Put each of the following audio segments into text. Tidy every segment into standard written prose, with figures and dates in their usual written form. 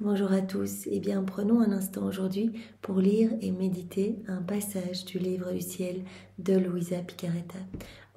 Bonjour à tous, eh bien prenons un instant aujourd'hui pour lire et méditer un passage du livre du ciel de Luisa Picaretta.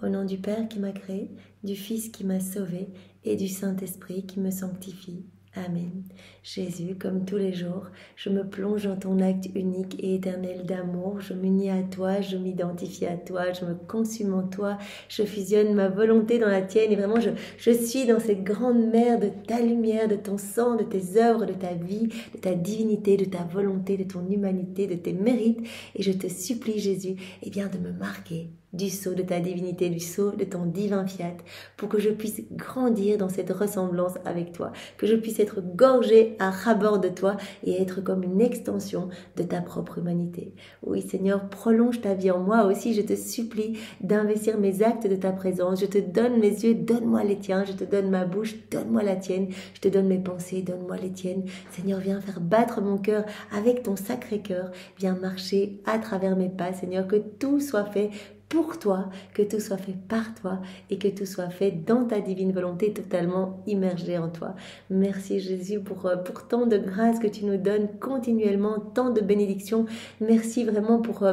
Au nom du Père qui m'a créé, du Fils qui m'a sauvé et du Saint-Esprit qui me sanctifie. Amen. Jésus, comme tous les jours, je me plonge dans ton acte unique et éternel d'amour, je m'unis à toi, je m'identifie à toi, je me consume en toi, je fusionne ma volonté dans la tienne et vraiment je suis dans cette grande mer de ta lumière, de ton sang, de tes œuvres, de ta vie, de ta divinité, de ta volonté, de ton humanité, de tes mérites et je te supplie Jésus, eh bien de me marquer du sceau de ta divinité, du sceau de ton divin fiat, pour que je puisse grandir dans cette ressemblance avec toi, que je puisse être gorgé à ras-bord de toi et être comme une extension de ta propre humanité. Oui Seigneur, prolonge ta vie en moi aussi, je te supplie d'investir mes actes de ta présence, je te donne mes yeux, donne-moi les tiens, je te donne ma bouche, donne-moi la tienne, je te donne mes pensées, donne-moi les tiennes. Seigneur, viens faire battre mon cœur avec ton sacré cœur, viens marcher à travers mes pas, Seigneur, que tout soit fait pour toi, que tout soit fait par toi et que tout soit fait dans ta divine volonté totalement immergée en toi. Merci Jésus pour tant de grâce que tu nous donnes continuellement, tant de bénédictions. Merci vraiment pour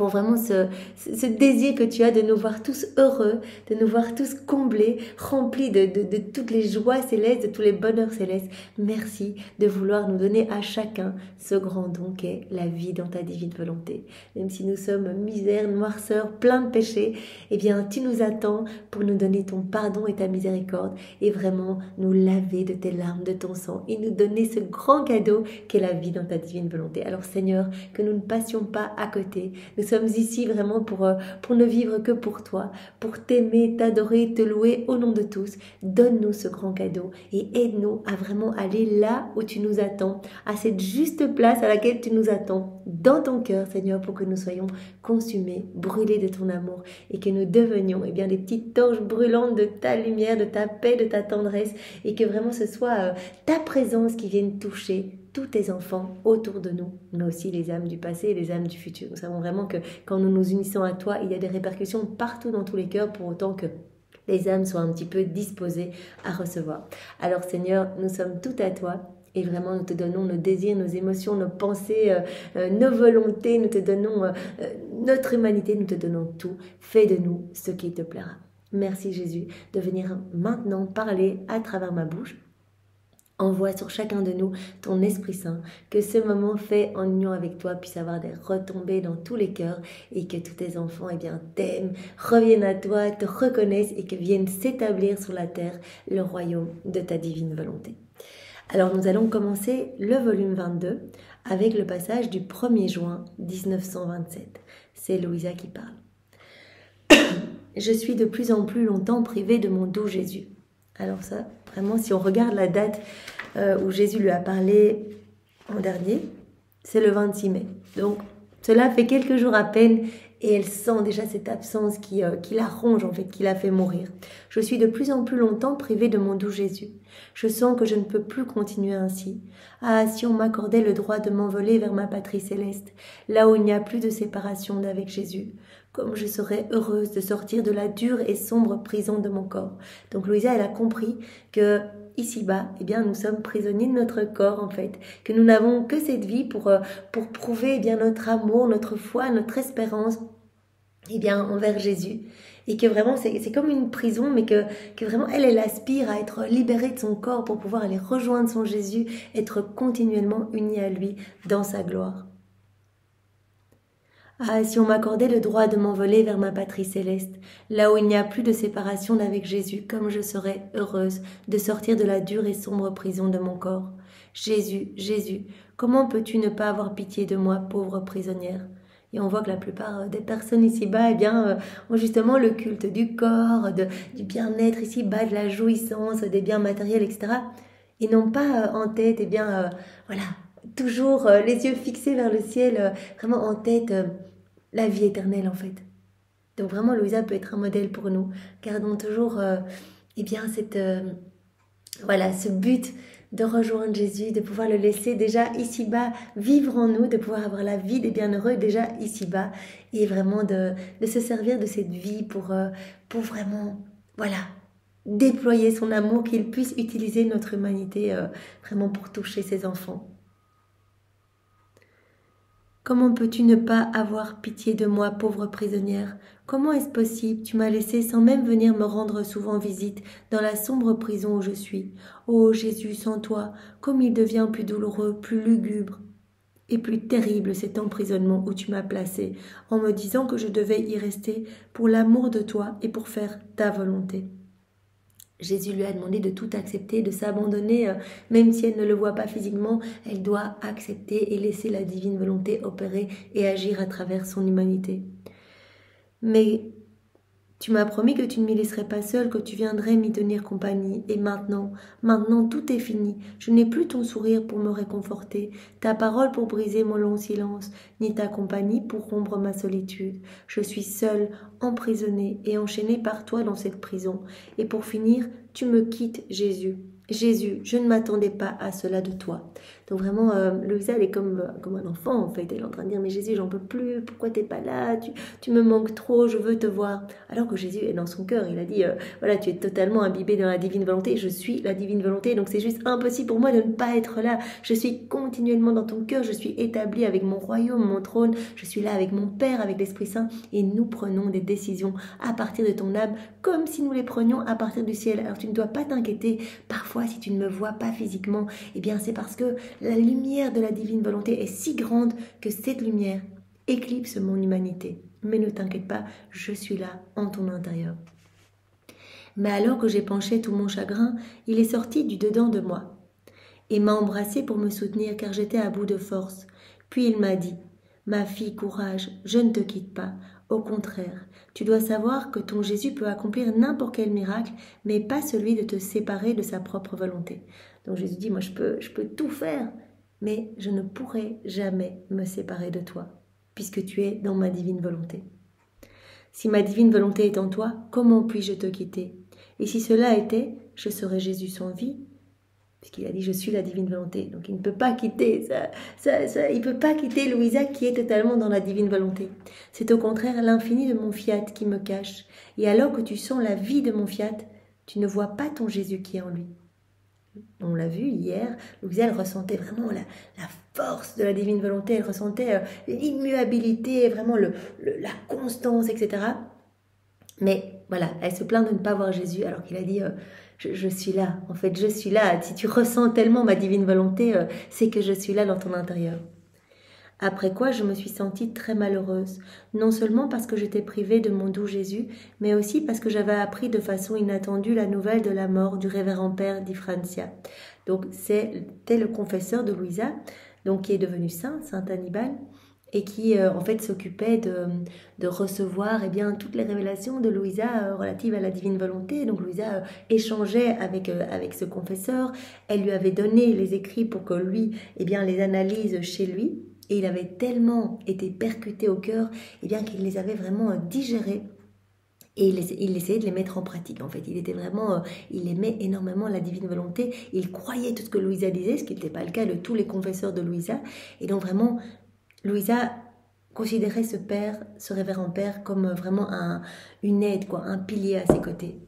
vraiment ce désir que tu as de nous voir tous heureux, de nous voir tous comblés, remplis de toutes les joies célestes, de tous les bonheurs célestes. Merci de vouloir nous donner à chacun ce grand don qu'est la vie dans ta divine volonté. Même si nous sommes misère, noirceur, plein de péchés, eh bien tu nous attends pour nous donner ton pardon et ta miséricorde et vraiment nous laver de tes larmes, de ton sang et nous donner ce grand cadeau qu'est la vie dans ta divine volonté. Alors Seigneur, que nous ne passions pas à côté. Nous sommes ici vraiment pour ne vivre que pour toi, pour t'aimer, t'adorer, te louer au nom de tous. Donne-nous ce grand cadeau et aide-nous à vraiment aller là où tu nous attends, à cette juste place à laquelle tu nous attends, dans ton cœur, Seigneur, pour que nous soyons consumés, brûlés de ton amour et que nous devenions eh bien, des petites torches brûlantes de ta lumière, de ta paix, de ta tendresse et que vraiment ce soit ta présence qui vienne toucher tous tes enfants autour de nous, mais aussi les âmes du passé et les âmes du futur. Nous savons vraiment que quand nous nous unissons à toi, il y a des répercussions partout dans tous les cœurs pour autant que les âmes soient un petit peu disposées à recevoir. Alors Seigneur, nous sommes tout à toi. Et vraiment, nous te donnons nos désirs, nos émotions, nos pensées, nos volontés, nous te donnons notre humanité, nous te donnons tout. Fais de nous ce qui te plaira. Merci Jésus de venir maintenant parler à travers ma bouche. Envoie sur chacun de nous ton Esprit Saint, que ce moment fait en union avec toi puisse avoir des retombées dans tous les cœurs et que tous tes enfants eh bien, t'aiment, reviennent à toi, te reconnaissent et que viennent s'établir sur la terre le royaume de ta divine volonté. Alors nous allons commencer le volume 22 avec le passage du 1er juin 1927. C'est Louisa qui parle. Je suis de plus en plus longtemps privée de mon doux Jésus. Alors ça, vraiment, si on regarde la date où Jésus lui a parlé en dernier, c'est le 26 mai. Donc, cela fait quelques jours à peine et elle sent déjà cette absence qui la ronge, en fait, qui la fait mourir. Je suis de plus en plus longtemps privée de mon doux Jésus. Je sens que je ne peux plus continuer ainsi. Ah, si on m'accordait le droit de m'envoler vers ma patrie céleste, là où il n'y a plus de séparation d'avec Jésus. Comme je serais heureuse de sortir de la dure et sombre prison de mon corps. Donc Louisa, elle a compris que ici-bas, eh bien, nous sommes prisonniers de notre corps en fait, que nous n'avons que cette vie pour prouver eh bien notre amour, notre foi, notre espérance, eh bien, envers Jésus. Et que vraiment, c'est comme une prison, mais que vraiment, elle aspire à être libérée de son corps pour pouvoir aller rejoindre son Jésus, être continuellement unie à lui dans sa gloire. Ah, si on m'accordait le droit de m'envoler vers ma patrie céleste, là où il n'y a plus de séparation d'avec Jésus, comme je serais heureuse de sortir de la dure et sombre prison de mon corps. Jésus, Jésus, comment peux-tu ne pas avoir pitié de moi, pauvre prisonnière ? Et on voit que la plupart des personnes ici-bas, eh bien, ont justement le culte du corps, du bien-être ici-bas, de la jouissance, des biens matériels, etc. Ils n'ont pas en tête, eh bien, voilà, toujours les yeux fixés vers le ciel, vraiment en tête la vie éternelle en fait. Donc vraiment Louisa peut être un modèle pour nous. Gardons toujours eh bien voilà, ce but de rejoindre Jésus, de pouvoir le laisser déjà ici-bas vivre en nous, de pouvoir avoir la vie des bienheureux déjà ici-bas et vraiment de se servir de cette vie pour vraiment, voilà, déployer son amour, qu'il puisse utiliser notre humanité vraiment pour toucher ses enfants. Comment peux-tu ne pas avoir pitié de moi, pauvre prisonnière? Comment est-ce possible? Tu m'as laissé sans même venir me rendre souvent visite dans la sombre prison où je suis. Ô Jésus, sans toi, comme il devient plus douloureux, plus lugubre et plus terrible cet emprisonnement où tu m'as placé, en me disant que je devais y rester pour l'amour de toi et pour faire ta volonté. Jésus lui a demandé de tout accepter, de s'abandonner, même si elle ne le voit pas physiquement, elle doit accepter et laisser la divine volonté opérer et agir à travers son humanité. Mais tu m'as promis que tu ne m'y laisserais pas seule, que tu viendrais m'y tenir compagnie. Et maintenant tout est fini. Je n'ai plus ton sourire pour me réconforter, ta parole pour briser mon long silence, ni ta compagnie pour rompre ma solitude. Je suis seule, emprisonnée et enchaînée par toi dans cette prison. Et pour finir, tu me quittes, Jésus. Jésus, je ne m'attendais pas à cela de toi. Donc vraiment, Louisa, elle est comme un enfant en fait. Elle est en train de dire, mais Jésus, j'en peux plus, pourquoi t'es pas là, tu me manques trop, je veux te voir. Alors que Jésus est dans son cœur, il a dit, voilà, tu es totalement imbibé dans la divine volonté, je suis la divine volonté, donc c'est juste impossible pour moi de ne pas être là. Je suis continuellement dans ton cœur, je suis établie avec mon royaume, mon trône, je suis là avec mon Père, avec l'Esprit Saint, et nous prenons des décisions à partir de ton âme, comme si nous les prenions à partir du ciel. Alors tu ne dois pas t'inquiéter, parfois si tu ne me vois pas physiquement, eh bien c'est parce que la lumière de la divine volonté est si grande que cette lumière éclipse mon humanité. Mais ne t'inquiète pas, je suis là en ton intérieur. Mais alors que j'ai penché tout mon chagrin, il est sorti du dedans de moi et m'a embrassé pour me soutenir car j'étais à bout de force. Puis il m'a dit, ma fille, courage, je ne te quitte pas. Au contraire, tu dois savoir que ton Jésus peut accomplir n'importe quel miracle, mais pas celui de te séparer de sa propre volonté. Donc Jésus dit, moi je peux tout faire, mais je ne pourrai jamais me séparer de toi, puisque tu es dans ma divine volonté. Si ma divine volonté est en toi, comment puis-je te quitter? Et si cela était, je serais Jésus sans vie, puisqu'il a dit je suis la divine volonté. Donc il ne peut pas quitter il peut pas quitter Louisa qui est totalement dans la divine volonté. C'est au contraire l'infini de mon fiat qui me cache. Et alors que tu sens la vie de mon fiat, tu ne vois pas ton Jésus qui est en lui. On l'a vu hier, Louisa elle ressentait vraiment la force de la divine volonté, elle ressentait l'immuabilité, vraiment la constance, etc. Mais voilà, elle se plaint de ne pas voir Jésus alors qu'il a dit je suis là, en fait je suis là. Si tu ressens tellement ma divine volonté, c'est que je suis là dans ton intérieur. Après quoi je me suis sentie très malheureuse, non seulement parce que j'étais privée de mon doux Jésus, mais aussi parce que j'avais appris de façon inattendue la nouvelle de la mort du révérend père Di Francia. Donc c'était le confesseur de Louisa, donc qui est devenu saint Hannibal, et qui en fait s'occupait de recevoir toutes les révélations de Louisa relatives à la divine volonté. Donc Louisa échangeait avec ce confesseur, elle lui avait donné les écrits pour que lui les analyse chez lui, et il avait tellement été percuté au cœur qu'il les avait vraiment digérés. Et il essayait de les mettre en pratique, en fait. Il était vraiment, il aimait énormément la divine volonté. Il croyait tout ce que Louisa disait, ce qui n'était pas le cas de tous les confesseurs de Louisa. Et donc vraiment, Louisa considérait ce révérend père, comme vraiment une aide, un pilier à ses côtés.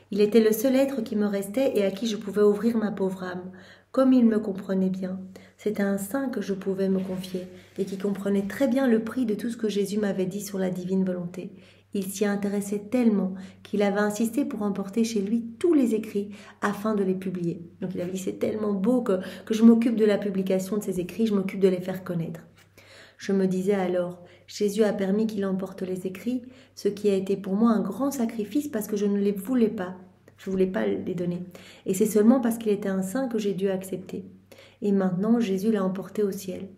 Il était le seul être qui me restait et à qui je pouvais ouvrir ma pauvre âme. Comme il me comprenait bien, c'était un saint que je pouvais me confier et qui comprenait très bien le prix de tout ce que Jésus m'avait dit sur la divine volonté. Il s'y intéressait tellement qu'il avait insisté pour emporter chez lui tous les écrits afin de les publier. Donc il avait dit c'est tellement beau que je m'occupe de la publication de ces écrits, je m'occupe de les faire connaître. Je me disais alors, Jésus a permis qu'il emporte les écrits, ce qui a été pour moi un grand sacrifice parce que je ne les voulais pas. Je ne voulais pas les donner. Et c'est seulement parce qu'il était un saint que j'ai dû accepter. Et maintenant, Jésus l'a emporté au ciel.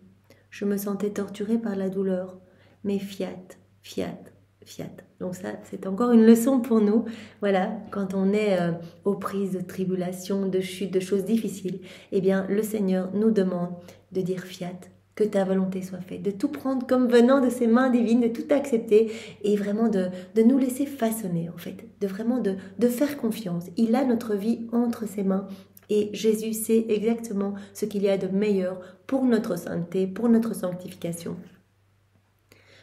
Je me sentais torturée par la douleur. Mais fiat, fiat, fiat. Donc ça, c'est encore une leçon pour nous. Voilà, quand on est aux prises de tribulations, de chutes, de choses difficiles, le Seigneur nous demande de dire fiat. Que ta volonté soit faite, de tout prendre comme venant de ses mains divines, de tout accepter et vraiment de nous laisser façonner en fait, de faire confiance. Il a notre vie entre ses mains et Jésus sait exactement ce qu'il y a de meilleur pour notre sainteté, pour notre sanctification.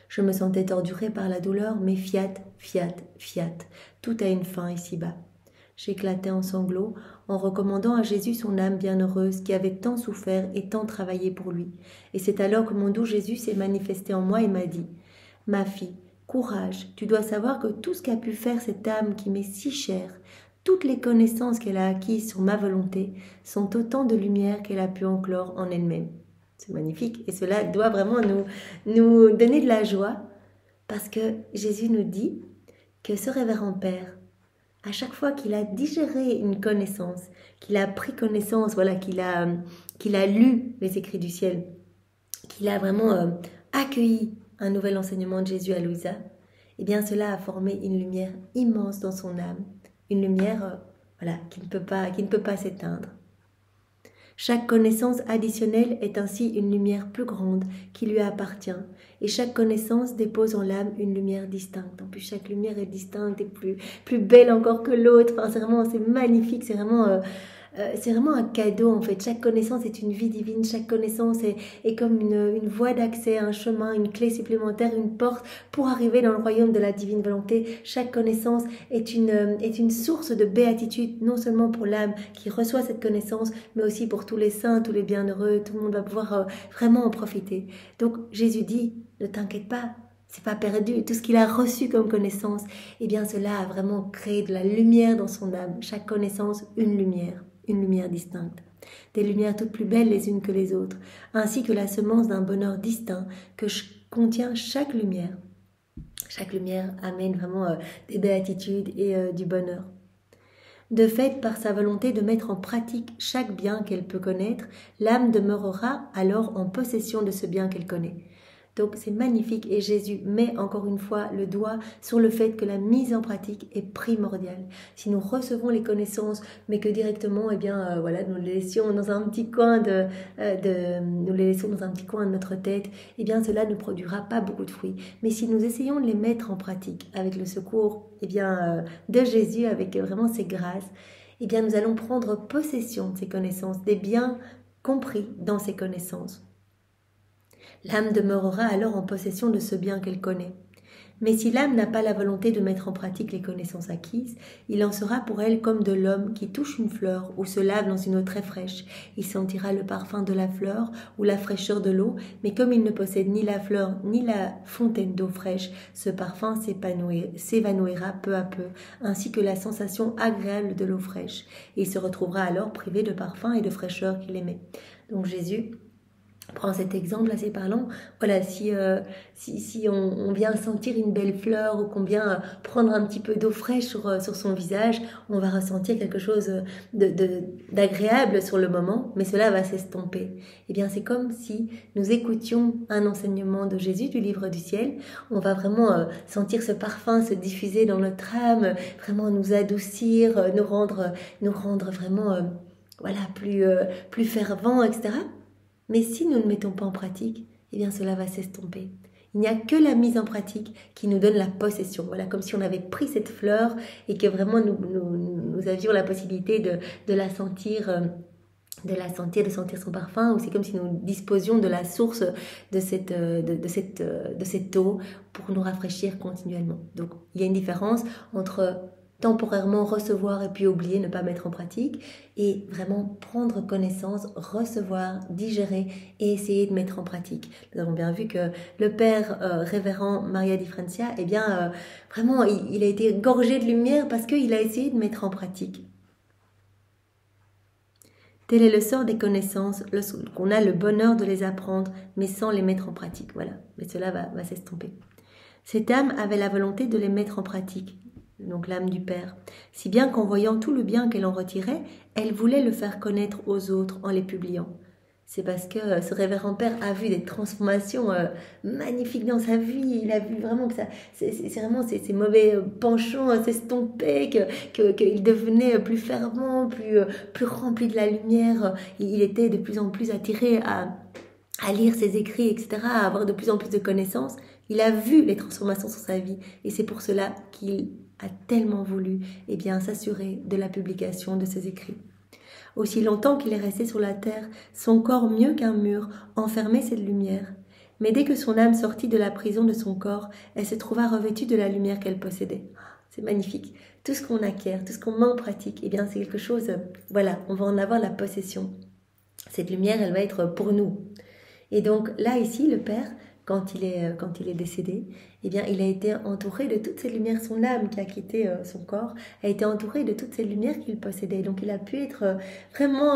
Je me sentais torturée par la douleur, mais fiat, fiat, fiat, tout a une fin ici-bas. J'éclatai en sanglots en recommandant à Jésus son âme bienheureuse qui avait tant souffert et tant travaillé pour lui. Et c'est alors que mon doux Jésus s'est manifesté en moi et m'a dit « Ma fille, courage, tu dois savoir que tout ce qu'a pu faire cette âme qui m'est si chère, toutes les connaissances qu'elle a acquises sur ma volonté sont autant de lumière qu'elle a pu enclore en elle-même. » C'est magnifique et cela doit vraiment nous donner de la joie parce que Jésus nous dit que ce révérend Père, à chaque fois qu'il a digéré une connaissance, qu'il a pris connaissance, voilà, qu'il a lu les écrits du ciel, qu'il a vraiment accueilli un nouvel enseignement de Jésus à Louisa, eh bien cela a formé une lumière immense dans son âme, une lumière voilà, qui ne peut pas s'éteindre. Chaque connaissance additionnelle est ainsi une lumière plus grande qui lui appartient, et chaque connaissance dépose en l'âme une lumière distincte. En plus, chaque lumière est distincte et plus belle encore que l'autre. Enfin, c'est magnifique, c'est vraiment un cadeau en fait. Chaque connaissance est une vie divine, chaque connaissance est comme une voie d'accès, un chemin, une clé supplémentaire, une porte pour arriver dans le royaume de la divine volonté. Chaque connaissance est une source de béatitude, non seulement pour l'âme qui reçoit cette connaissance, mais aussi pour tous les saints, tous les bienheureux. Tout le monde va pouvoir vraiment en profiter. Donc Jésus dit, ne t'inquiète pas, c'est pas perdu. Tout ce qu'il a reçu comme connaissance, eh bien cela a vraiment créé de la lumière dans son âme. Chaque connaissance, une lumière distincte. Des lumières toutes plus belles les unes que les autres, ainsi que la semence d'un bonheur distinct que contient chaque lumière. Chaque lumière amène vraiment des béatitudes et du bonheur. De fait, par sa volonté de mettre en pratique chaque bien qu'elle peut connaître, l'âme demeurera alors en possession de ce bien qu'elle connaît. Donc c'est magnifique et Jésus met encore une fois le doigt sur le fait que la mise en pratique est primordiale. Si nous recevons les connaissances mais que directement voilà, nous les laissions dans un petit coin de notre tête, eh bien cela ne produira pas beaucoup de fruits. Mais si nous essayons de les mettre en pratique avec le secours de Jésus, avec vraiment ses grâces, eh bien nous allons prendre possession de ces connaissances, des biens compris dans ces connaissances. L'âme demeurera alors en possession de ce bien qu'elle connaît. Mais si l'âme n'a pas la volonté de mettre en pratique les connaissances acquises, il en sera pour elle comme de l'homme qui touche une fleur ou se lave dans une eau très fraîche. Il sentira le parfum de la fleur ou la fraîcheur de l'eau, mais comme il ne possède ni la fleur ni la fontaine d'eau fraîche, ce parfum s'évanouira peu à peu, ainsi que la sensation agréable de l'eau fraîche. Il se retrouvera alors privé de parfum et de fraîcheur qu'il aimait. Donc Jésus prends cet exemple assez parlant. Voilà, si on vient sentir une belle fleur ou qu'on vient prendre un petit peu d'eau fraîche sur son visage, on va ressentir quelque chose d'agréable sur le moment, mais cela va s'estomper. Eh bien, c'est comme si nous écoutions un enseignement de Jésus du livre du ciel. On va vraiment sentir ce parfum se diffuser dans notre âme, vraiment nous adoucir, nous rendre vraiment plus fervents, etc. Mais si nous ne mettons pas en pratique, eh bien cela va s'estomper. Il n'y a que la mise en pratique qui nous donne la possession. Voilà, comme si on avait pris cette fleur et que vraiment nous avions la possibilité de la sentir, de sentir son parfum. Ou c'est comme si nous disposions de la source de cette eau pour nous rafraîchir continuellement. Donc il y a une différence entre temporairement recevoir et puis oublier, ne pas mettre en pratique, et vraiment prendre connaissance, recevoir, digérer et essayer de mettre en pratique. Nous avons bien vu que le père révérend Maria Di Francia, eh bien vraiment il a été gorgé de lumière parce qu'il a essayé de mettre en pratique. Tel est le sort des connaissances, lorsqu'on a le bonheur de les apprendre, mais sans les mettre en pratique. Voilà, mais cela va s'estomper. Cette âme avait la volonté de les mettre en pratique, donc l'âme du Père, si bien qu'en voyant tout le bien qu'elle en retirait, elle voulait le faire connaître aux autres en les publiant. C'est parce que ce révérend Père a vu des transformations magnifiques dans sa vie. Il a vu vraiment que ces mauvais penchants s'estompaient, qu'il devenait plus fervent, plus rempli de la lumière. Il était de plus en plus attiré à lire ses écrits, etc., à avoir de plus en plus de connaissances. Il a vu les transformations sur sa vie et c'est pour cela qu'il a tellement voulu s'assurer de la publication de ses écrits. Aussi longtemps qu'il est resté sur la terre, son corps mieux qu'un mur enfermait cette lumière. Mais dès que son âme sortit de la prison de son corps, elle se trouva revêtue de la lumière qu'elle possédait. c'est magnifique. Tout ce qu'on acquiert, tout ce qu'on met en pratique, eh bien c'est quelque chose, voilà, on va en avoir la possession. Cette lumière, elle va être pour nous. Et donc là, ici, le Père, quand il est décédé, eh bien, il a été entouré de toute cette lumière. Son âme qui a quitté son corps a été entourée de toute cette lumière qu'il possédait. Donc il a pu être vraiment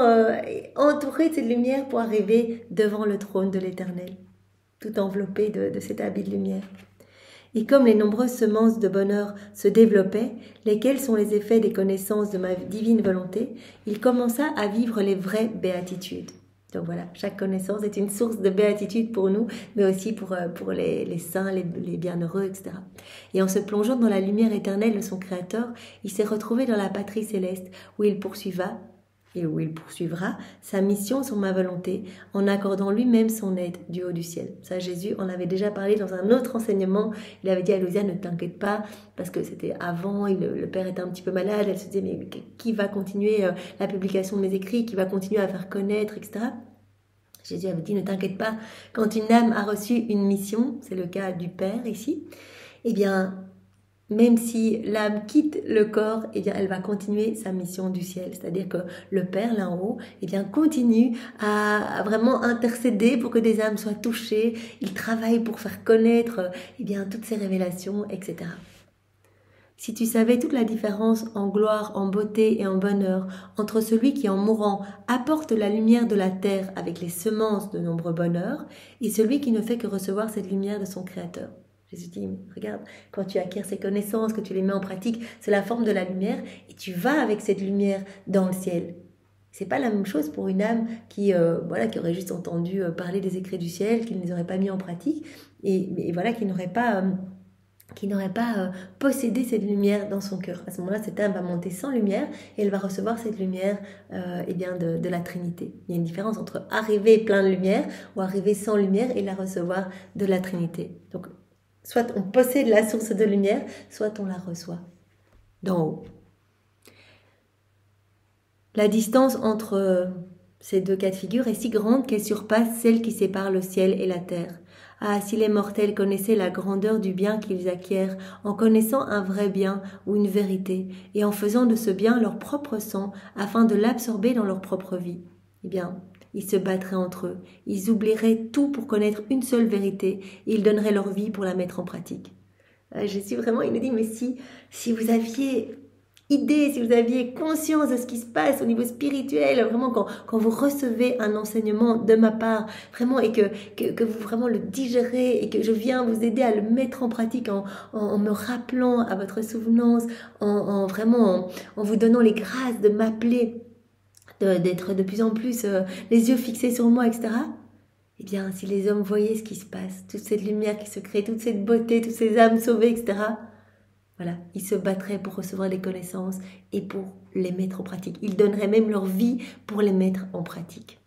entouré de cette lumière pour arriver devant le trône de l'Éternel, tout enveloppé de cet habit de lumière. Et comme les nombreuses semences de bonheur se développaient, lesquelles sont les effets des connaissances de ma divine volonté, il commença à vivre les vraies béatitudes. Donc voilà, chaque connaissance est une source de béatitude pour nous, mais aussi pour les saints, les bienheureux, etc. Et en se plongeant dans la lumière éternelle de son Créateur, il s'est retrouvé dans la patrie céleste, où il poursuivra sa mission sur ma volonté, en accordant lui-même son aide du haut du ciel. Ça, Jésus en avait déjà parlé dans un autre enseignement. Il avait dit à Louisa, ne t'inquiète pas, parce que c'était avant, le père était un petit peu malade, elle se disait, mais qui va continuer la publication de mes écrits, qui va continuer à faire connaître, etc. Jésus avait dit, ne t'inquiète pas, quand une âme a reçu une mission, c'est le cas du Père ici, eh bien, même si l'âme quitte le corps, eh bien, elle va continuer sa mission du ciel. C'est-à-dire que le Père, là en haut, eh bien, continue à vraiment intercéder pour que des âmes soient touchées. Il travaille pour faire connaître eh bien, toutes ces révélations, etc. Si tu savais toute la différence en gloire, en beauté et en bonheur entre celui qui, en mourant, apporte la lumière de la terre avec les semences de nombreux bonheurs et celui qui ne fait que recevoir cette lumière de son Créateur. Jésus dit, regarde, quand tu acquiers ces connaissances, que tu les mets en pratique, c'est la forme de la lumière et tu vas avec cette lumière dans le ciel. C'est pas la même chose pour une âme qui aurait juste entendu parler des écrits du ciel, qui ne les aurait pas mis en pratique et voilà, qui n'aurait pas possédé cette lumière dans son cœur. À ce moment-là, cette âme va monter sans lumière et elle va recevoir cette lumière de la Trinité. Il y a une différence entre arriver plein de lumière ou arriver sans lumière et la recevoir de la Trinité. Donc, soit on possède la source de lumière, soit on la reçoit d'en haut. La distance entre ces deux cas de figure est si grande qu'elle surpasse celle qui sépare le ciel et la terre. Ah, si les mortels connaissaient la grandeur du bien qu'ils acquièrent en connaissant un vrai bien ou une vérité et en faisant de ce bien leur propre sang afin de l'absorber dans leur propre vie. Eh bien, ils se battraient entre eux, ils oublieraient tout pour connaître une seule vérité et ils donneraient leur vie pour la mettre en pratique. Jésus vraiment, il nous dit, mais si vous aviez idée, si vous aviez conscience de ce qui se passe au niveau spirituel, vraiment quand vous recevez un enseignement de ma part, vraiment, et que vous vraiment le digérez et que je viens vous aider à le mettre en pratique en me rappelant à votre souvenance, en vous donnant les grâces de m'appeler, d'être de plus en plus les yeux fixés sur moi, etc. Eh bien, si les hommes voyaient ce qui se passe, toute cette lumière qui se crée, toute cette beauté, toutes ces âmes sauvées, etc., voilà, ils se battraient pour recevoir les connaissances et pour les mettre en pratique. Ils donneraient même leur vie pour les mettre en pratique.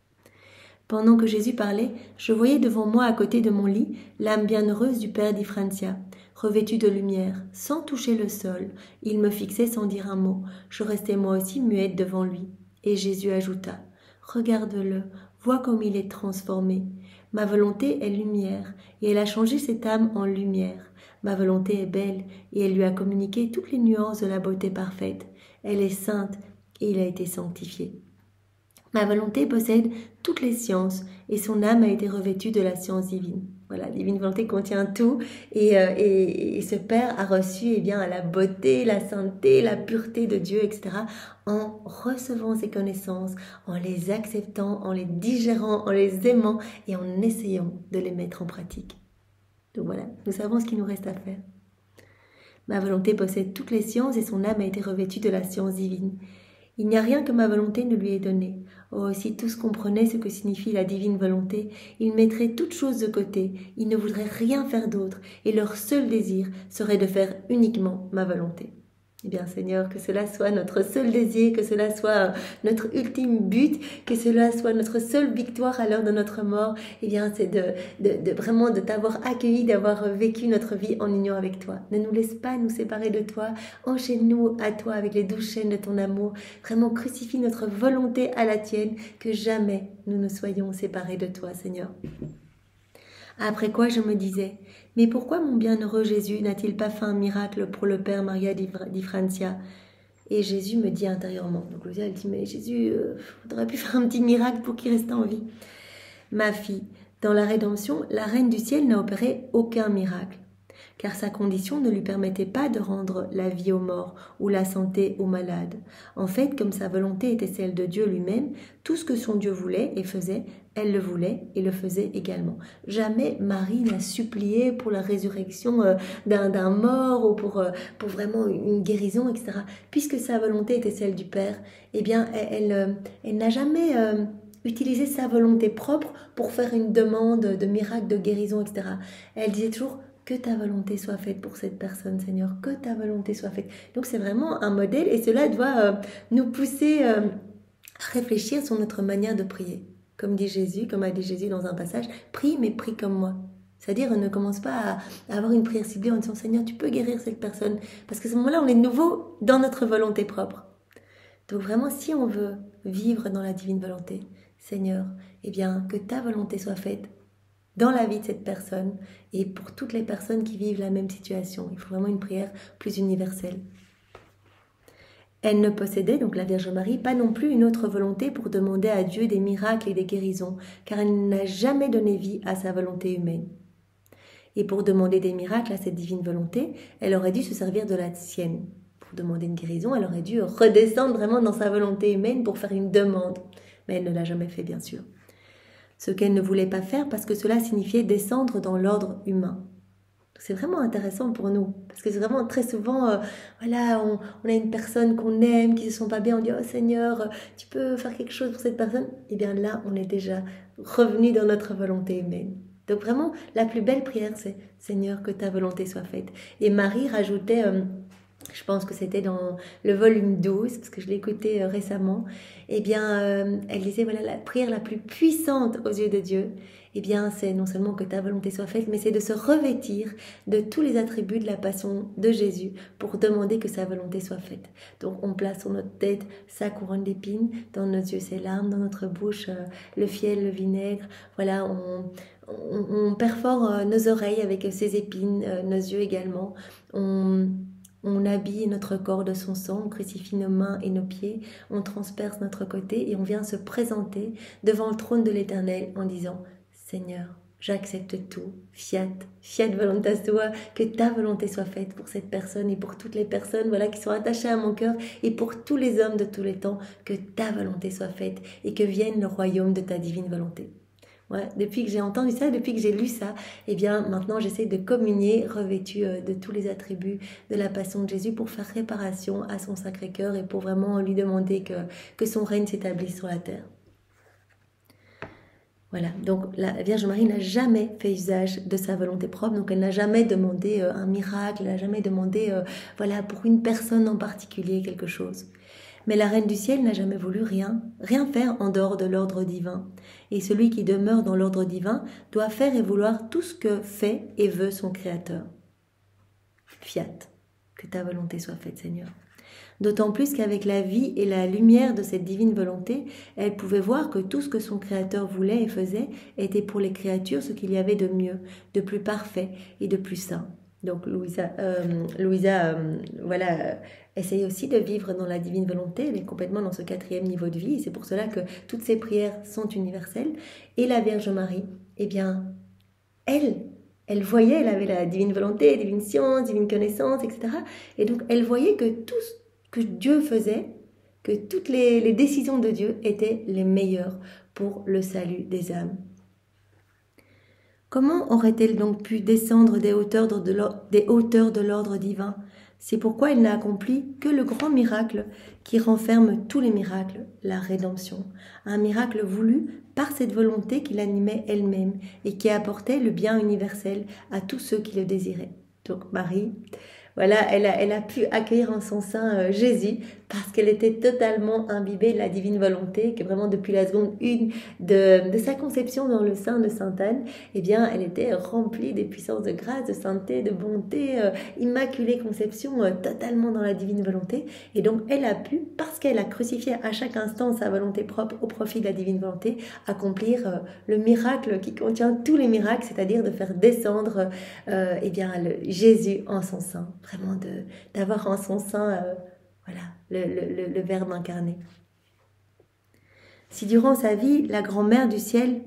Pendant que Jésus parlait, je voyais devant moi à côté de mon lit l'âme bienheureuse du Père d'Ifrancia, revêtue de lumière, sans toucher le sol. Il me fixait sans dire un mot. Je restais moi aussi muette devant lui. Et Jésus ajouta, « Regarde-le, vois comme il est transformé. Ma volonté est lumière, et elle a changé cette âme en lumière. Ma volonté est belle, et elle lui a communiqué toutes les nuances de la beauté parfaite. Elle est sainte, et il a été sanctifié. Ma volonté possède toutes les sciences, et son âme a été revêtue de la science divine. » Voilà, la divine volonté contient tout, et ce Père a reçu la beauté, la sainteté, la pureté de Dieu, etc., en recevant ces connaissances, en les acceptant, en les digérant, en les aimant, et en essayant de les mettre en pratique. Donc voilà, nous savons ce qu'il nous reste à faire. Ma volonté possède toutes les sciences, et son âme a été revêtue de la science divine. Il n'y a rien que ma volonté ne lui ait donné. Oh, si tous comprenaient ce que signifie la divine volonté, ils mettraient toutes choses de côté, ils ne voudraient rien faire d'autre, et leur seul désir serait de faire uniquement ma volonté. Eh bien, Seigneur, que cela soit notre seul désir, que cela soit notre ultime but, que cela soit notre seule victoire à l'heure de notre mort. Eh bien, c'est vraiment de t'avoir accueilli, d'avoir vécu notre vie en union avec toi. Ne nous laisse pas nous séparer de toi. Enchaîne-nous à toi avec les douces chaînes de ton amour. Vraiment, crucifie notre volonté à la tienne, que jamais nous ne soyons séparés de toi, Seigneur. Après quoi je me disais, mais pourquoi mon bienheureux Jésus n'a-t-il pas fait un miracle pour le Père Maria di Francia? Et Jésus me dit intérieurement, donc Louisa elle dit, mais Jésus, faudrait pu faire un petit miracle pour qu'il reste en vie. Ma fille, dans la rédemption, la Reine du Ciel n'a opéré aucun miracle, car sa condition ne lui permettait pas de rendre la vie aux morts ou la santé aux malades. En fait, comme sa volonté était celle de Dieu lui-même, tout ce que son Dieu voulait et faisait, elle le voulait et le faisait également. Jamais Marie n'a supplié pour la résurrection d'un mort ou pour vraiment une guérison, etc. Puisque sa volonté était celle du Père, eh bien, elle n'a jamais utilisé sa volonté propre pour faire une demande de miracle, de guérison, etc. Elle disait toujours, que ta volonté soit faite pour cette personne, Seigneur, que ta volonté soit faite. Donc c'est vraiment un modèle et cela doit nous pousser à réfléchir sur notre manière de prier. Comme dit Jésus, comme a dit Jésus dans un passage, prie mais prie comme moi. C'est-à-dire on ne commence pas à avoir une prière ciblée en disant Seigneur, tu peux guérir cette personne. Parce qu'à ce moment-là, on est de nouveau dans notre volonté propre. Donc vraiment, si on veut vivre dans la divine volonté, Seigneur, eh bien que ta volonté soit faite dans la vie de cette personne et pour toutes les personnes qui vivent la même situation. Il faut vraiment une prière plus universelle. Elle ne possédait, donc la Vierge Marie, pas non plus une autre volonté pour demander à Dieu des miracles et des guérisons, car elle n'a jamais donné vie à sa volonté humaine. Et pour demander des miracles à cette divine volonté, elle aurait dû se servir de la sienne. Pour demander une guérison, elle aurait dû redescendre vraiment dans sa volonté humaine pour faire une demande. Mais elle ne l'a jamais fait, bien sûr. Ce qu'elle ne voulait pas faire parce que cela signifiait descendre dans l'ordre humain. C'est vraiment intéressant pour nous, parce que c'est vraiment très souvent, voilà, on a une personne qu'on aime, qui ne se sent pas bien, on dit « Oh Seigneur, tu peux faire quelque chose pour cette personne ?» Et bien là, on est déjà revenu dans notre volonté humaine. Donc vraiment, la plus belle prière, c'est « Seigneur, que ta volonté soit faite ». Et Marie rajoutait... je pense que c'était dans le volume 12, parce que je l'ai écouté récemment, eh bien, elle disait, voilà, la prière la plus puissante aux yeux de Dieu, eh bien, c'est non seulement que ta volonté soit faite, mais c'est de se revêtir de tous les attributs de la passion de Jésus pour demander que sa volonté soit faite. Donc, on place sur notre tête sa couronne d'épines, dans nos yeux ses larmes, dans notre bouche le fiel, le vinaigre, voilà, on perfore nos oreilles avec ses épines, nos yeux également, on habille notre corps de son sang, on crucifie nos mains et nos pieds, on transperce notre côté et on vient se présenter devant le trône de l'Éternel en disant « Seigneur, j'accepte tout, fiat voluntas tua, que ta volonté soit faite pour cette personne et pour toutes les personnes voilà, qui sont attachées à mon cœur et pour tous les hommes de tous les temps, que ta volonté soit faite et que vienne le royaume de ta divine volonté. » Ouais, depuis que j'ai entendu ça, depuis que j'ai lu ça, eh bien maintenant j'essaie de communier revêtue de tous les attributs de la passion de Jésus pour faire réparation à son Sacré-Cœur et pour vraiment lui demander que son règne s'établisse sur la terre. Voilà, donc la Vierge Marie n'a jamais fait usage de sa volonté propre, donc elle n'a jamais demandé un miracle, elle n'a jamais demandé voilà, pour une personne en particulier quelque chose. Mais la Reine du Ciel n'a jamais voulu rien faire en dehors de l'ordre divin. Et celui qui demeure dans l'ordre divin doit faire et vouloir tout ce que fait et veut son Créateur. Fiat, que ta volonté soit faite, Seigneur. D'autant plus qu'avec la vie et la lumière de cette divine volonté, elle pouvait voir que tout ce que son Créateur voulait et faisait était pour les créatures ce qu'il y avait de mieux, de plus parfait et de plus saint. Donc Louisa voilà, essaye aussi de vivre dans la divine volonté, elle est complètement dans ce 4e niveau de vie, et c'est pour cela que toutes ces prières sont universelles. Et la Vierge Marie, eh bien, elle voyait, elle avait la divine volonté, divine science, divine connaissance, etc. Et donc elle voyait que tout ce que Dieu faisait, que toutes les décisions de Dieu étaient les meilleures pour le salut des âmes. Comment aurait-elle donc pu descendre des hauteurs de l'ordre divin? C'est pourquoi elle n'a accompli que le grand miracle qui renferme tous les miracles, la rédemption. Un miracle voulu par cette volonté qui l'animait elle-même et qui apportait le bien universel à tous ceux qui le désiraient. Donc Marie, voilà, elle a pu accueillir en son sein Jésus parce qu'elle était totalement imbibée de la divine volonté, que vraiment depuis la seconde 1 de sa conception dans le sein de Sainte Anne, eh bien, elle était remplie des puissances de grâce, de sainteté, de bonté, immaculée conception, totalement dans la divine volonté. Et donc, elle a pu, parce qu'elle a crucifié à chaque instant sa volonté propre au profit de la divine volonté, accomplir le miracle qui contient tous les miracles, c'est-à-dire de faire descendre eh bien, Jésus en son sein, vraiment d'avoir en son sein voilà, le Verbe incarné. Si durant sa vie, la grande mère du ciel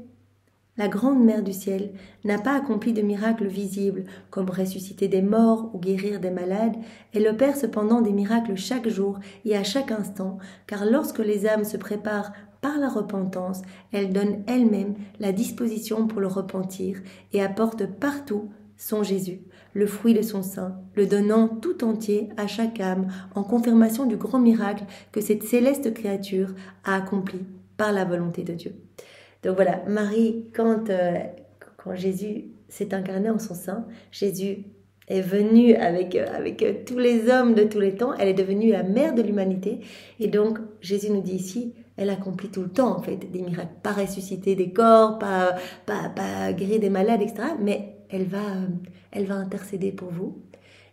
n'a pas accompli de miracles visibles, comme ressusciter des morts ou guérir des malades, elle opère cependant des miracles chaque jour et à chaque instant, car lorsque les âmes se préparent par la repentance, elle donne elle-même la disposition pour le repentir et apporte partout son Jésus, le fruit de son sein, le donnant tout entier à chaque âme en confirmation du grand miracle que cette céleste créature a accompli par la volonté de Dieu. Donc voilà, Marie, quand Jésus s'est incarné en son sein, Jésus est venu avec tous les hommes de tous les temps, elle est devenue la mère de l'humanité, et donc Jésus nous dit ici, elle accomplit tout le temps en fait des miracles, pas ressusciter des corps, pas guérir des malades, etc. Mais elle va intercéder pour vous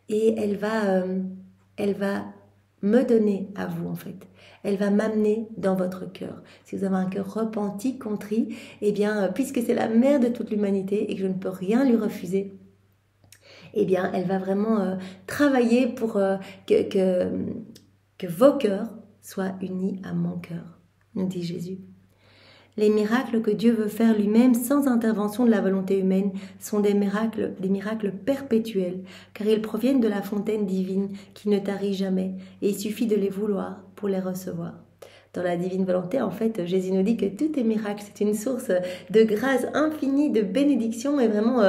et elle va me donner à vous en fait. Elle va m'amener dans votre cœur. Si vous avez un cœur repenti, contrit, eh bien, puisque c'est la mère de toute l'humanité et que je ne peux rien lui refuser, eh bien, elle va vraiment travailler pour que vos cœurs soient unis à mon cœur, nous dit Jésus. Les miracles que Dieu veut faire lui-même sans intervention de la volonté humaine sont des miracles perpétuels, car ils proviennent de la fontaine divine qui ne tarit jamais, et il suffit de les vouloir pour les recevoir. Dans la divine volonté, en fait, Jésus nous dit que tout est miracle, c'est une source de grâce infinie, de bénédiction, et vraiment,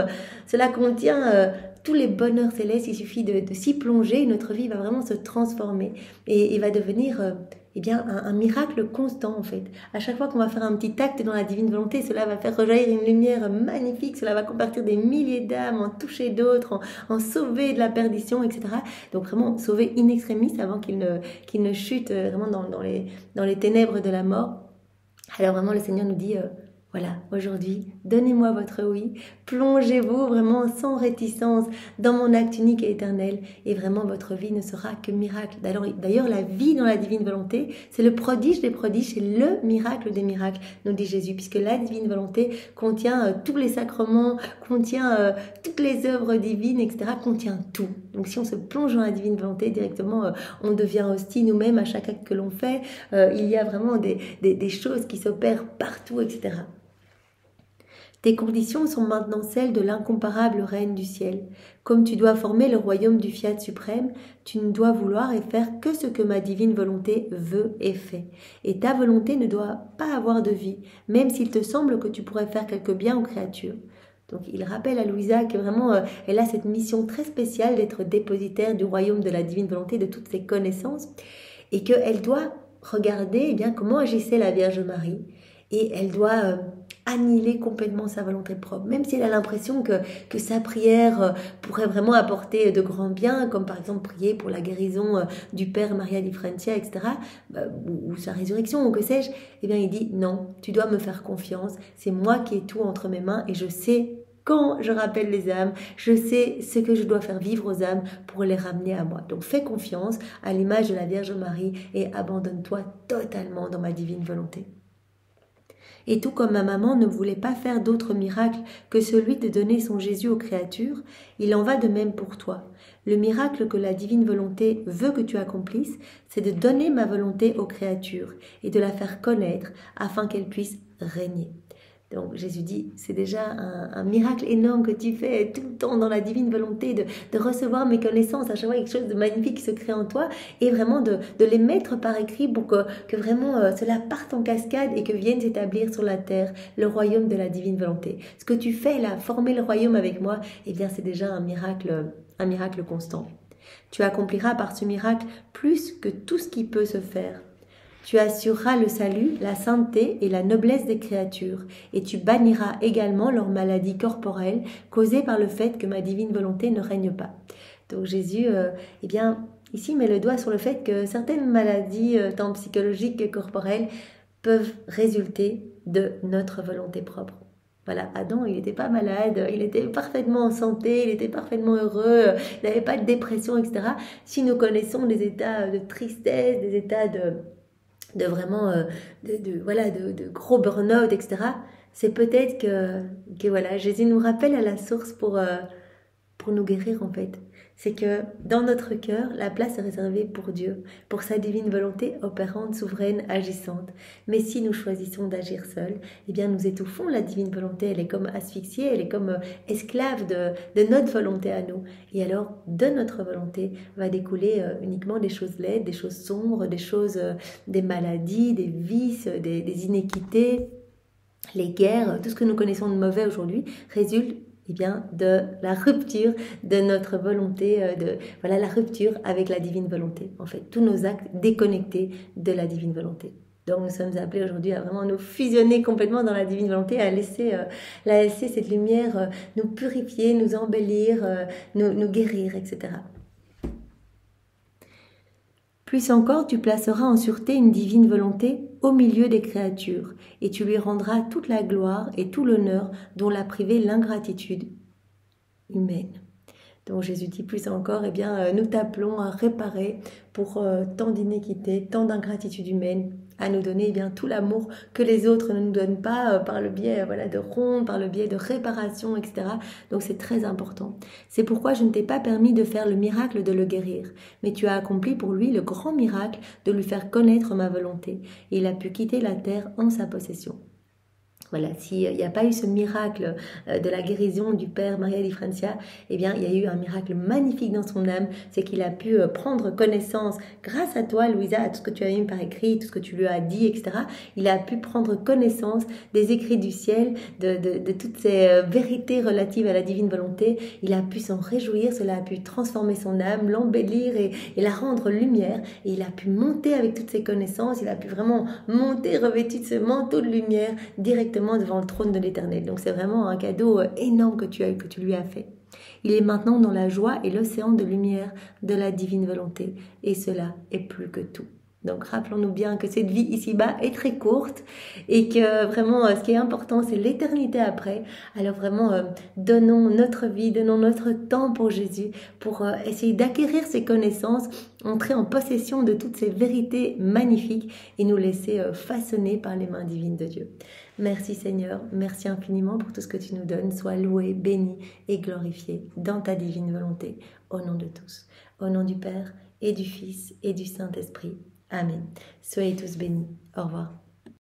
cela contient tous les bonheurs célestes. Il suffit de s'y plonger, et notre vie va vraiment se transformer, et va devenir eh bien, un miracle constant en fait. À chaque fois qu'on va faire un petit acte dans la divine volonté, cela va faire rejaillir une lumière magnifique, cela va convertir des milliers d'âmes, en toucher d'autres, en sauver de la perdition, etc. Donc vraiment sauver in extremis avant qu'il ne chute vraiment dans les ténèbres de la mort. Alors vraiment le Seigneur nous dit voilà, aujourd'hui, donnez-moi votre oui, plongez-vous vraiment sans réticence dans mon acte unique et éternel, et vraiment votre vie ne sera que miracle. D'ailleurs, la vie dans la divine volonté, c'est le prodige des prodiges, c'est le miracle des miracles, nous dit Jésus, puisque la divine volonté contient tous les sacrements, contient toutes les œuvres divines, etc., contient tout. Donc si on se plonge dans la divine volonté, directement, on devient hostie nous-mêmes à chaque acte que l'on fait. Il y a vraiment des choses qui s'opèrent partout, etc. Tes conditions sont maintenant celles de l'incomparable règne du ciel. Comme tu dois former le royaume du fiat suprême, tu ne dois vouloir et faire que ce que ma divine volonté veut et fait. Et ta volonté ne doit pas avoir de vie, même s'il te semble que tu pourrais faire quelque bien aux créatures. Donc il rappelle à Louisa que vraiment elle a cette mission très spéciale d'être dépositaire du royaume de la divine volonté, de toutes ses connaissances, et qu'elle doit regarder bien comment agissait la Vierge Marie, et elle doit annihiler complètement sa volonté propre, même si elle a l'impression que sa prière pourrait vraiment apporter de grands biens, comme par exemple prier pour la guérison du Père Maria di Francia, etc., ou sa résurrection, ou que sais-je. Eh bien il dit non, tu dois me faire confiance, c'est moi qui ai tout entre mes mains et je sais quand je rappelle les âmes, je sais ce que je dois faire vivre aux âmes pour les ramener à moi. Donc fais confiance à l'image de la Vierge Marie et abandonne-toi totalement dans ma divine volonté. Et tout comme ma maman ne voulait pas faire d'autre miracle que celui de donner son Jésus aux créatures, il en va de même pour toi. Le miracle que la divine volonté veut que tu accomplisses, c'est de donner ma volonté aux créatures et de la faire connaître afin qu'elle puisse régner. Donc Jésus dit, c'est déjà un miracle énorme que tu fais tout le temps dans la divine volonté de recevoir mes connaissances, à chaque fois quelque chose de magnifique qui se crée en toi, et vraiment de les mettre par écrit pour que vraiment cela parte en cascade et que vienne s'établir sur la terre le royaume de la divine volonté. Ce que tu fais là, former le royaume avec moi, eh bien c'est déjà un miracle constant. Tu accompliras par ce miracle plus que tout ce qui peut se faire. Tu assureras le salut, la sainteté et la noblesse des créatures, et tu banniras également leurs maladies corporelles causées par le fait que ma divine volonté ne règne pas. Donc Jésus, eh bien, ici met le doigt sur le fait que certaines maladies, tant psychologiques que corporelles, peuvent résulter de notre volonté propre. Voilà, Adam, il n'était pas malade, il était parfaitement en santé, il était parfaitement heureux, il n'avait pas de dépression, etc. Si nous connaissons des états de tristesse, des états de vraiment, voilà, de gros burn-out, etc., c'est peut-être que voilà, Jésus nous rappelle à la source pour nous guérir en fait. C'est que dans notre cœur, la place est réservée pour Dieu, pour sa divine volonté opérante, souveraine, agissante. Mais si nous choisissons d'agir seuls, eh bien nous étouffons la divine volonté, elle est comme asphyxiée, elle est comme esclave de notre volonté à nous. Et alors, de notre volonté va découler uniquement des choses laides, des choses sombres, des choses, des maladies, des vices, des inéquités, les guerres, tout ce que nous connaissons de mauvais aujourd'hui résulte eh bien, de la rupture de notre volonté, voilà, la rupture avec la divine volonté. En fait, tous nos actes déconnectés de la divine volonté. Donc nous sommes appelés aujourd'hui à vraiment nous fusionner complètement dans la divine volonté, à laisser cette lumière nous purifier, nous embellir, nous guérir, etc. Plus encore, tu placeras en sûreté une divine volonté au milieu des créatures, et tu lui rendras toute la gloire et tout l'honneur dont l'a privé l'ingratitude humaine. Donc Jésus dit plus encore, eh bien, nous t'appelons à réparer pour tant d'iniquité, tant d'ingratitude humaine, à nous donner eh bien, tout l'amour que les autres ne nous donnent pas par le biais voilà, de rondes, par le biais de réparation, etc. Donc c'est très important. C'est pourquoi je ne t'ai pas permis de faire le miracle de le guérir, mais tu as accompli pour lui le grand miracle de lui faire connaître ma volonté. Et il a pu quitter la terre en sa possession. Voilà, s'il n'y a pas eu ce miracle de la guérison du père Maria di Francia, eh bien, il y a eu un miracle magnifique dans son âme, c'est qu'il a pu prendre connaissance, grâce à toi, Louisa, à tout ce que tu as eu par écrit, tout ce que tu lui as dit, etc. Il a pu prendre connaissance des écrits du ciel, de toutes ces vérités relatives à la divine volonté. Il a pu s'en réjouir, cela a pu transformer son âme, l'embellir et la rendre lumière. Et il a pu monter avec toutes ces connaissances, il a pu vraiment monter revêtu de ce manteau de lumière directement devant le trône de l'Éternel. Donc c'est vraiment un cadeau énorme que tu lui as fait. Il est maintenant dans la joie et l'océan de lumière de la divine volonté. Et cela est plus que tout. Donc rappelons-nous bien que cette vie ici-bas est très courte et que vraiment ce qui est important c'est l'éternité après. Alors vraiment donnons notre vie, donnons notre temps pour Jésus, pour essayer d'acquérir ces connaissances, entrer en possession de toutes ces vérités magnifiques et nous laisser façonner par les mains divines de Dieu. Merci Seigneur, merci infiniment pour tout ce que tu nous donnes. Sois loué, béni et glorifié dans ta divine volonté, au nom de tous. Au nom du Père et du Fils et du Saint-Esprit. Amen. Soyez tous bénis. Au revoir.